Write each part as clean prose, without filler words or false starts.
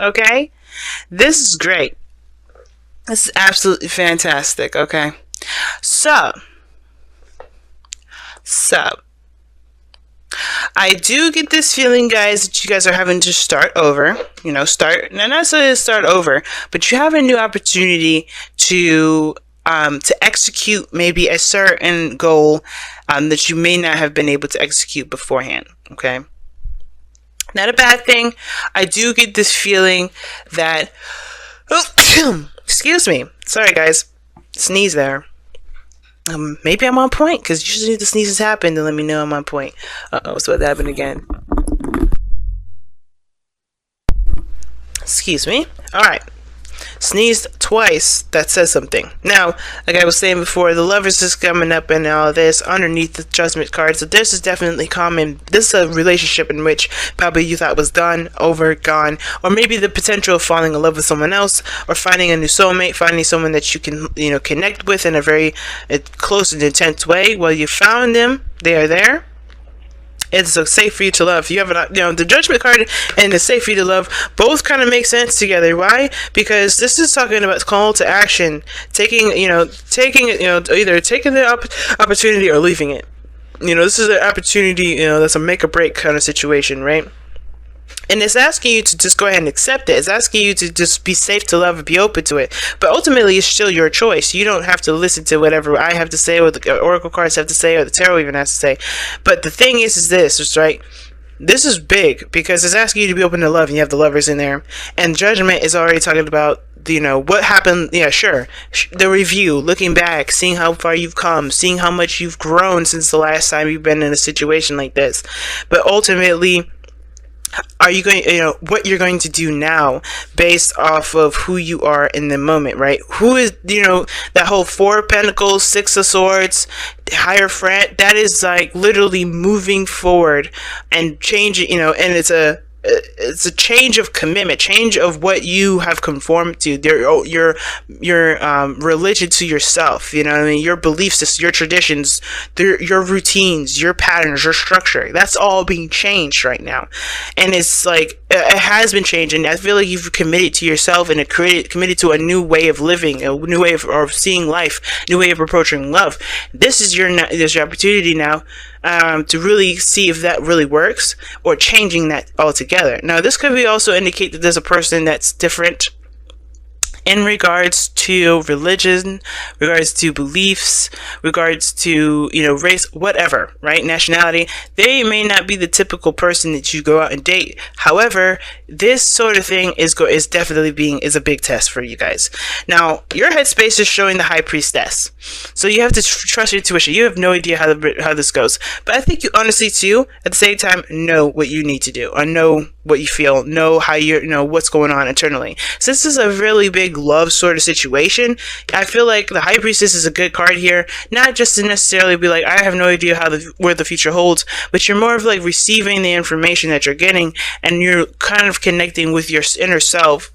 Okay? This is great. This is absolutely fantastic, okay? So, so, I do get this feeling, guys, that you guys are having to start over. Not necessarily start over, but you have a new opportunity to execute maybe a certain goal that you may not have been able to execute beforehand. Okay, not a bad thing. I do get this feeling that. Oh, excuse me. Sorry, guys. Sneeze there. Maybe I'm on point, because usually the sneezes happen to let me know I'm on point. Uh-oh, so what happened again? Excuse me. Alright. Sneezed twice. That says something. Now, like I was saying before, the lovers is coming up and all this underneath the judgment card. So this is definitely common. This is a relationship in which probably you thought was done, over, gone, or maybe the potential of falling in love with someone else, or finding a new soulmate, finding someone that you can, connect with in a very close and intense way. Well, you found them. They are there. It's safe for you to love. You have the judgment card and the safe for you to love both kind of make sense together. Why? Because this is talking about call to action, taking either taking the opportunity or leaving it. This is an opportunity. That's a make or break kind of situation, right? And it's asking you to just go ahead and accept it. It's asking you to just be safe to love and be open to it. But ultimately, it's still your choice. You don't have to listen to whatever I have to say, or the oracle cards have to say, or the tarot even has to say. But the thing is this, right? This is big because it's asking you to be open to love, and you have the lovers in there. And judgment is already talking about, what happened. Yeah, sure. The review, looking back, seeing how far you've come, seeing how much you've grown since the last time you've been in a situation like this. But ultimately, are you going, what you're going to do now based off of who you are in the moment, right? Who is, that whole Four of Pentacles, Six of Swords, Hierophant, that is like literally moving forward and changing, and it's a change of commitment, change of what you have conformed to, your religion to yourself, your belief system, your traditions, your routines, your patterns, your structure. That's all being changed right now, and it's like it has been changing. I feel like you've committed to yourself and committed to a new way of living, a new way of seeing life, a new way of approaching love. This is your opportunity now. To really see if that really works, or changing that altogether. Now, this could be also indicate that there's a person that's different in regards to religion, regards to beliefs, regards to, race, whatever, right? Nationality. They may not be the typical person that you go out and date. However, this sort of thing is definitely a big test for you guys. Now, your headspace is showing the High Priestess. So you have to trust your intuition. You have no idea how this goes. But I think you honestly, too, at the same time, know what you need to do, or know what you feel, know how what's going on internally. Since this is a really big love sort of situation, I feel like the High Priestess is a good card here, not just to necessarily be like, I have no idea where the future holds, but you're more of like receiving the information that you're getting, and you're kind of connecting with your inner self,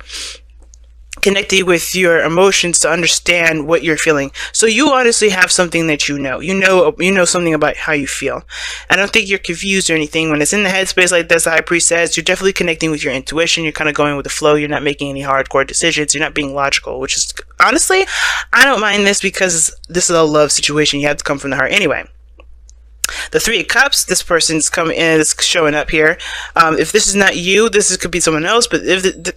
connecting with your emotions to understand what you're feeling. So you honestly have something that you know something about how you feel. I don't think you're confused or anything. When it's in the headspace like this, the High Priest says, you're definitely connecting with your intuition. You're kind of going with the flow. You're not making any hardcore decisions. You're not being logical, which is, honestly, I don't mind this, because this is a love situation. You have to come from the heart anyway. The Three of Cups, this person's coming in, it's showing up here. If this is not you, could be someone else, but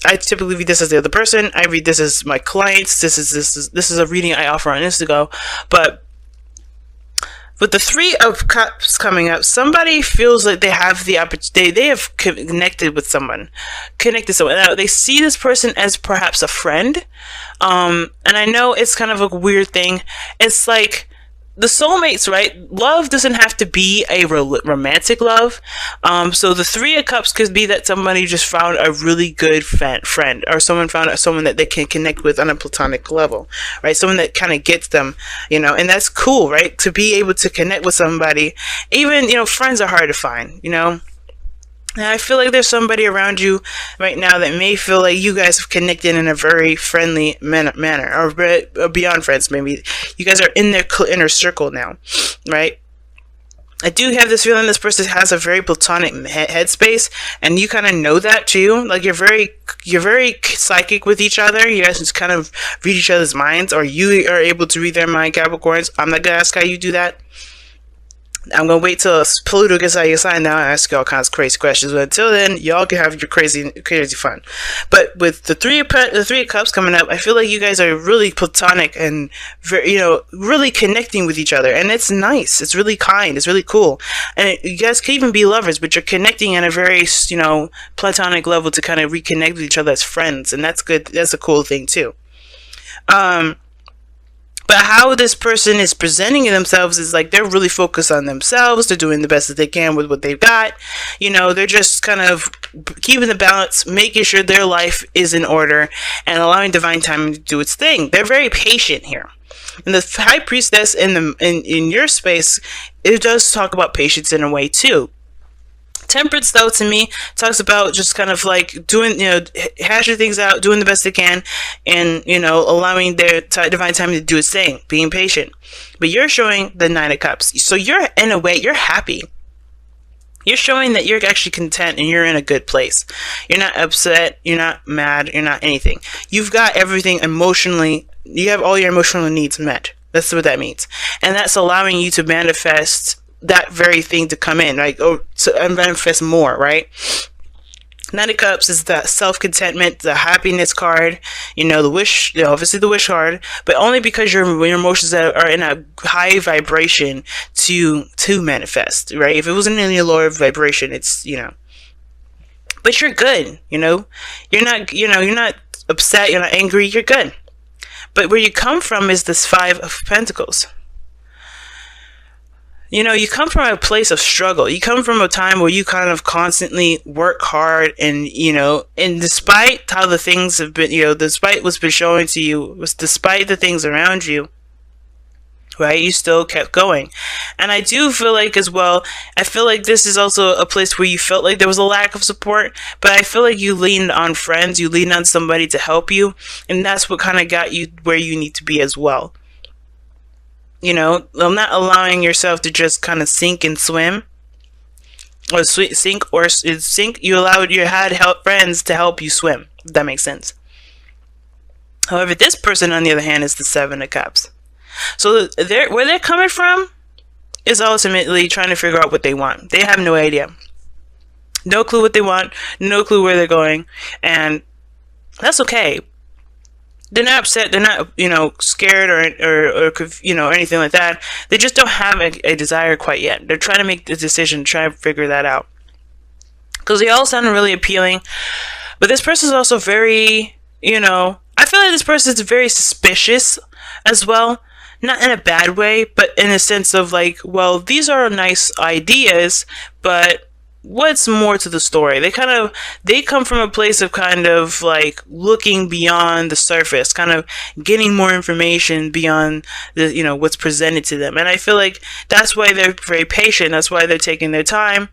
I typically read this as the other person. I read this as my clients. This is a reading I offer on Instago. But with the Three of Cups coming up, somebody feels like they have the opportunity. They have connected someone. Now, they see this person as perhaps a friend. And I know it's kind of a weird thing. It's like the soulmates, right? Love doesn't have to be a romantic love. So the Three of Cups could be that somebody just found a really good friend, or someone found someone that they can connect with on a platonic level, right? Someone that kind of gets them, and that's cool, right? To be able to connect with somebody. Even, friends are hard to find, And I feel like there's somebody around you right now that may feel like you guys have connected in a very friendly manner, or beyond friends. Maybe you guys are in their inner circle now, right? I do have this feeling this person has a very platonic headspace, and you kind of know that too. Like you're very psychic with each other. You guys just kind of read each other's minds, or you are able to read their mind, Capricorns. I'm not gonna ask how you do that. I'm gonna wait till Pluto gets out of your sign now and ask you all kinds of crazy questions. But until then, y'all can have your crazy fun. But with the three of cups coming up, I feel like you guys are really platonic and very, really connecting with each other, and it's nice. It's really kind. It's really cool, and you guys can even be lovers, but you're connecting at a very, platonic level to kind of reconnect with each other as friends, and that's good. That's a cool thing too. But how this person is presenting themselves is like they're really focused on themselves. They're doing the best that they can with what they've got. They're just kind of keeping the balance, making sure their life is in order, and allowing divine timing to do its thing. They're very patient here. And the High Priestess in your space, it does talk about patience in a way too. Temperance, though, to me, talks about just kind of like doing, hashing things out, doing the best they can, and, allowing their divine time to do its thing, being patient. But you're showing the Nine of Cups. So you're, in a way, you're happy. You're showing that you're actually content and you're in a good place. You're not upset, you're not mad, you're not anything. You've got everything emotionally, you have all your emotional needs met. That's what that means. And that's allowing you to manifest that very thing to come in, like, to manifest more, right? Nine of Cups is the self-contentment, the happiness card, the wish, obviously the wish card, but only because your emotions are in a high vibration to manifest, right? If it wasn't in your lower vibration, it's, but you're good, you're not upset, you're not angry, you're good. But where you come from is this Five of Pentacles. You come from a place of struggle. You come from a time where you kind of constantly work hard and, and despite how the things have been, despite what's been showing to you, despite the things around you, right, you still kept going. And I do feel like as well, I feel like this is also a place where you felt like there was a lack of support, but I feel like you leaned on friends, you leaned on somebody to help you, and that's what kind of got you where you need to be as well. I'm not allowing yourself to just kind of sink and swim, or sink. You had friends to help you swim, if that makes sense. However, this person, on the other hand, is the Seven of Cups. So where they're coming from is ultimately trying to figure out what they want. They have no idea. No clue what they want, no clue where they're going, and that's okay. They're not upset. They're not, scared or anything like that. They just don't have a desire quite yet. They're trying to make the decision, try to figure that out. Because they all sound really appealing. But this person is also very, I feel like this person is very suspicious as well. Not in a bad way, but in a sense of like, well, these are nice ideas, but what's more to the story? They come from a place of kind of like looking beyond the surface, kind of getting more information beyond the, what's presented to them. And I feel like that's why they're very patient. That's why they're taking their time.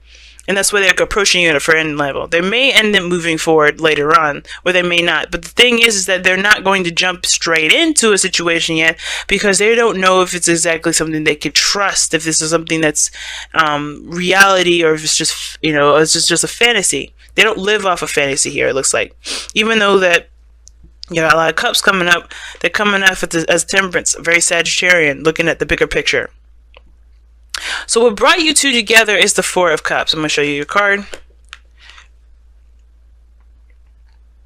And that's why they're approaching you at a friend level. They may end up moving forward later on, or they may not. But the thing is that they're not going to jump straight into a situation yet, because they don't know if it's exactly something they could trust, if this is something that's reality, or if it's just, it's just a fantasy. They don't live off of fantasy here, it looks like. Even though that you got a lot of cups coming up, they're coming up as Temperance, very Sagittarian, looking at the bigger picture. So what brought you two together is the Four of Cups. I'm going to show you your card.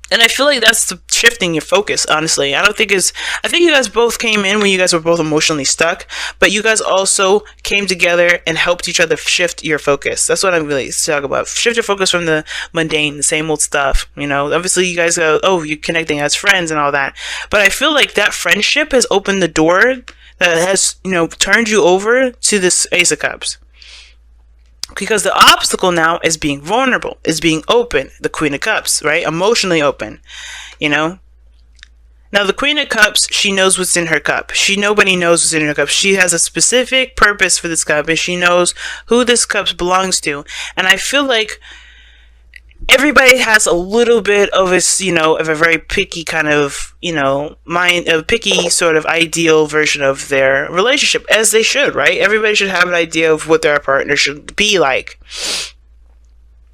And I feel like that's shifting your focus, honestly. I think you guys both came in when you guys were both emotionally stuck, but you guys also came together and helped each other shift your focus. That's what I'm really talking about. Shift your focus from the mundane, the same old stuff. Obviously you guys go, oh, you're connecting as friends and all that. But I feel like that friendship has opened the door that has, turned you over to this Ace of Cups. Because the obstacle now is being vulnerable, is being open. The Queen of Cups, right? Emotionally open, Now the Queen of Cups, she knows what's in her cup. Nobody knows what's in her cup. She has a specific purpose for this cup, and she knows who this cup belongs to. And I feel like everybody has a little bit of of a very picky kind of, mind, a picky sort of ideal version of their relationship, as they should, right? Everybody should have an idea of what their partner should be like.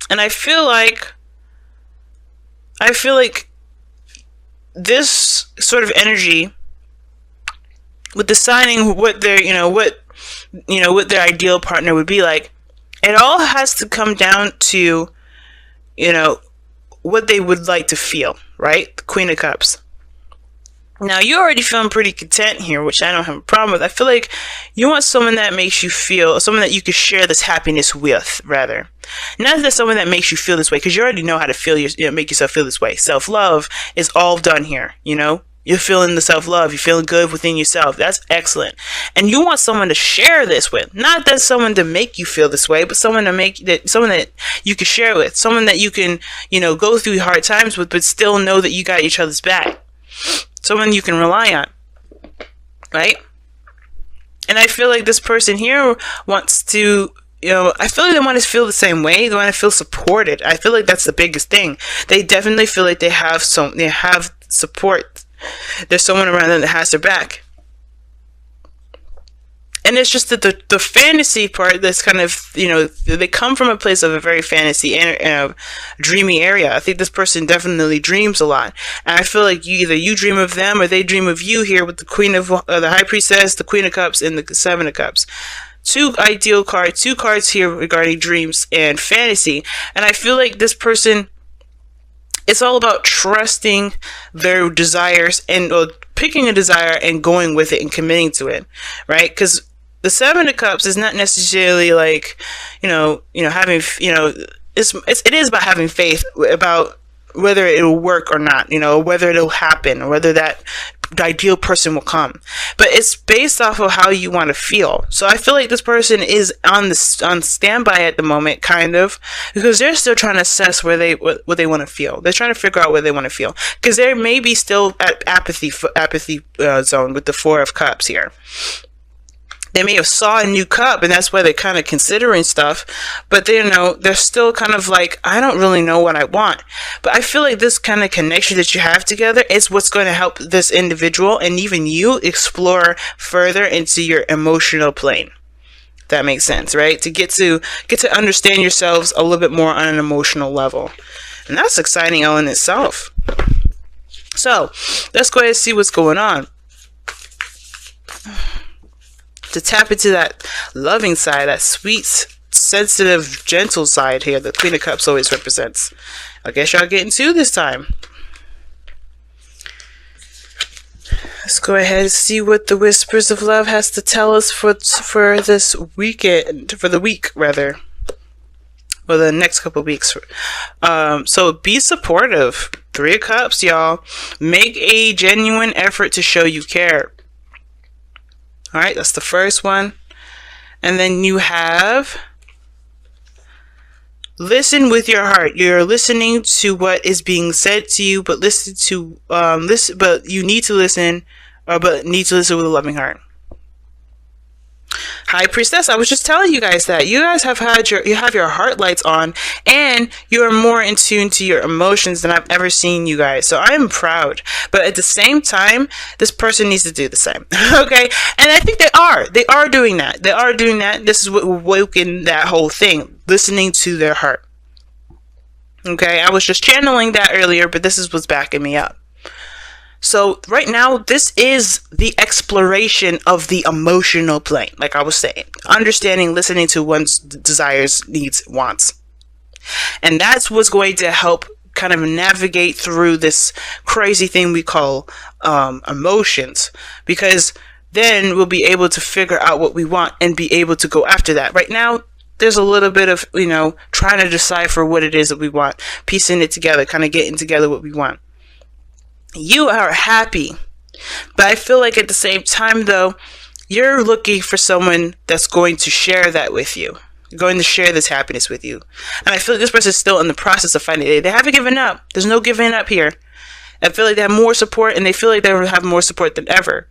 And I feel like this sort of energy with deciding what their, what their ideal partner would be like, it all has to come down to, what they would like to feel, right? The Queen of Cups. Now, you're already feeling pretty content here, which I don't have a problem with. I feel like you want someone that makes you feel, someone that you can share this happiness with, rather. Not that someone that makes you feel this way, because you already know how to feel, make yourself feel this way. Self-love is all done here, You're feeling the self-love. You're feeling good within yourself. That's excellent. And you want someone to share this with. Not that someone to make you feel this way, but someone that you can share with. Someone that you can, go through hard times with, but still know that you got each other's back. Someone you can rely on. Right? And I feel like this person here wants to, I feel like they want to feel the same way. They want to feel supported. I feel like that's the biggest thing. They definitely feel like they have support. There's someone around them that has their back. And it's just that the fantasy part that's kind of, they come from a place of a very fantasy and dreamy area. I think this person definitely dreams a lot. And I feel like either you dream of them or they dream of you here with the Queen of, the High Priestess, the Queen of Cups, and the Seven of Cups. Two cards here regarding dreams and fantasy. And I feel like this person, it's all about trusting their desires and picking a desire and going with it and committing to it, right? Because the Seven of Cups is not necessarily like, having, it is about having faith about whether it'll work or not, whether it'll happen, or whether that the ideal person will come. But it's based off of how you want to feel. So I feel like this person is on standby at the moment, kind of, because they're still trying to assess what they want to feel. They're trying to figure out what they want to feel, because they may be still at apathy zone with the Four of Cups here. They may have saw a new cup, and that's why they're kind of considering stuff. But they're still kind of like, I don't really know what I want. But I feel like this kind of connection that you have together is what's going to help this individual and even you explore further into your emotional plane. If that makes sense, right? To get to understand yourselves a little bit more on an emotional level, and that's exciting all in itself. So let's go ahead and see what's going on. To tap into that loving side, that sweet, sensitive, gentle side here the Queen of Cups always represents. I guess y'all getting two this time. Let's go ahead and see what the Whispers of Love has to tell us for this weekend, for the week rather, or the next couple of weeks. So be supportive. Three of Cups, y'all. Make a genuine effort to show you care. Alright, that's the first one. And then you have listen with your heart. You're listening to what is being said to you, but but you need to listen, but need to listen with a loving heart. High Priestess, I was just telling you guys that you guys have you have your heart lights on, and you are more in tune to your emotions than I've ever seen you guys. So I am proud, but at the same time, this person needs to do the same. Okay, and I think they are doing that. They are doing that. This is what woken that whole thing, listening to their heart. Okay, I was just channeling that earlier, but this is what's backing me up. So right now, this is the exploration of the emotional plane, like I was saying. Understanding, listening to one's desires, needs, wants. And that's what's going to help kind of navigate through this crazy thing we call emotions. Because then we'll be able to figure out what we want and be able to go after that. Right now, there's a little bit of, trying to decipher what it is that we want. Piecing it together, kind of getting together what we want. You are happy, but I feel like at the same time, though, you're looking for someone that's going to share that with you, going to share this happiness with you. And I feel like this person is still in the process of finding it. They haven't given up. There's no giving up here. I feel like they have more support, and they feel like they have more support than ever.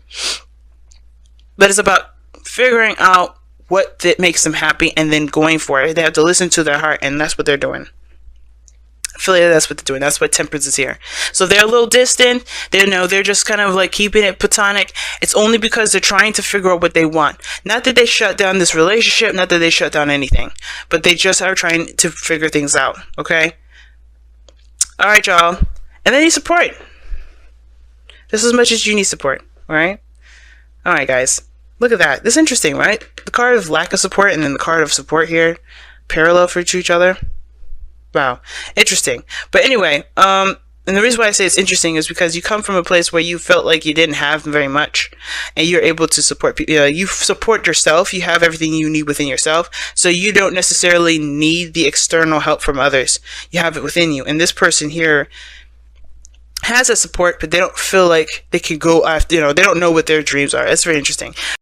But it's about figuring out what that makes them happy and then going for it. They have to listen to their heart, and that's what they're doing. I feel like that's what they're doing. That's what Temperance is here. So they're a little distant. They're just kind of like keeping it platonic. It's only because they're trying to figure out what they want. Not that they shut down this relationship, not that they shut down anything, but they just are trying to figure things out. Okay? Alright, y'all. And they need support. Just as much as you need support. Alright? Alright, guys. Look at that. This is interesting, right? The card of lack of support and then the card of support here. Parallel for each other. Wow, interesting. But anyway, and the reason why I say it's interesting is because you come from a place where you felt like you didn't have very much, and you're able to support people. You support yourself. You have everything you need within yourself, so you don't necessarily need the external help from others. You have it within you. And this person here has that support, but they don't feel like they can go after. They don't know what their dreams are. That's very interesting.